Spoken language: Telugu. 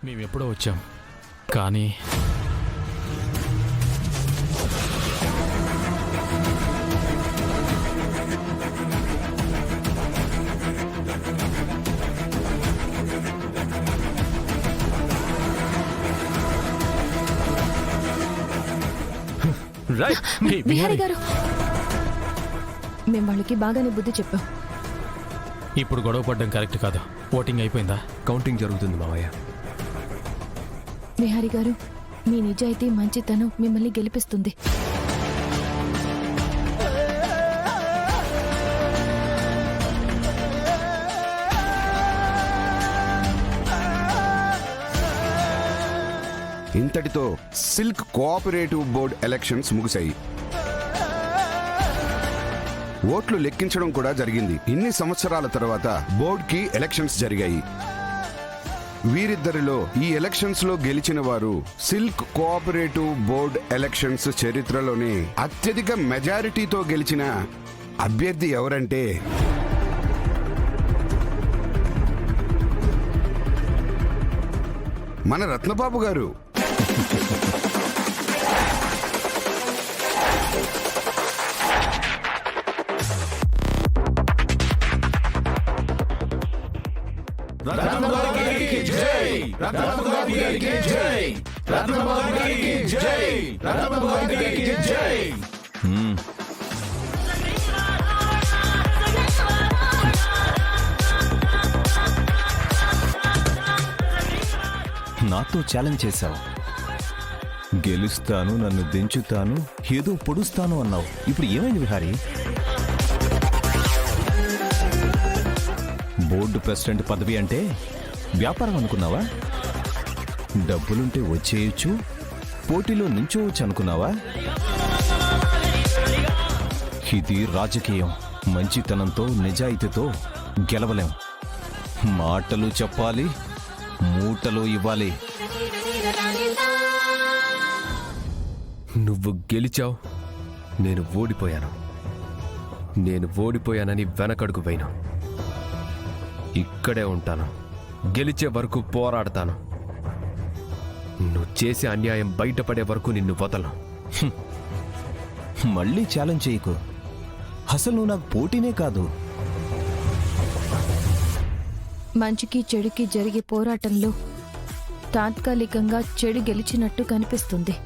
మేమెప్పుడో వచ్చాం, కానీ విహారీ గారు, మేము వాళ్ళకి బాగానే బుద్ధి చెప్పాం. ఇప్పుడు గొడవ పడ్డం కరెక్ట్ కాదు. ఓటింగ్ అయిపోయిందా? కౌంటింగ్ జరుగుతుంది మావయ్య. విహారీ గారు, మీ నిజాయితీ మంచితనం మిమ్మల్ని గెలిపిస్తుంది. ఇంతటితో సిల్క్ కోఆపరేటివ్ బోర్డ్ ఎలక్షన్స్ ముగిశాయి. ఓట్లు లెక్కించడం కూడా జరిగింది. ఇన్ని సంవత్సరాల తర్వాత బోర్డుకి ఎలక్షన్స్ జరిగాయి. వీరిద్దరిలో ఈ ఎలక్షన్స్ లో గెలిచిన వారు సిల్క్ కోఆపరేటివ్ బోర్డ్ ఎలక్షన్స్ చరిత్రలోనే అత్యధిక మెజారిటీతో గెలిచిన అభ్యర్థి ఎవరంటే మన రత్నబాబు గారు. నాతో ఛాలెంజ్ చేశావు, గెలుస్తాను, నన్ను దించుతాను, ఏదో పొడుస్తాను అన్నావు. ఇప్పుడు ఏమైంది విహారీ? బోర్డు ప్రెసిడెంట్ పదవి అంటే వ్యాపారం అనుకున్నావా? డబ్బులుంటే వచ్చేయచ్చు, పోటీలో నించోవచ్చు అనుకున్నావా? ఇది రాజకీయం. మంచితనంతో నిజాయితీతో గెలవలేం. మాటలు చెప్పాలి, మూటలు ఇవ్వాలి. నువ్వు గెలిచావు, నేను ఓడిపోయాను. నేను ఓడిపోయానని వెనకడుగు వేయను. ఇక్కడే ఉంటాను. గెలిచే వరకు పోరాడతాను. నువ్వు చేసే అన్యాయం బయటపడే వరకు నిన్ను వదలను. మళ్ళీ ఛాలెంజ్ చేయకు. అసలు నువ్వు నాకు పోటీనే కాదు. మంచికి చెడుకి జరిగే పోరాటంలో తాత్కాలికంగా చెడు గెలిచినట్టు కనిపిస్తుంది.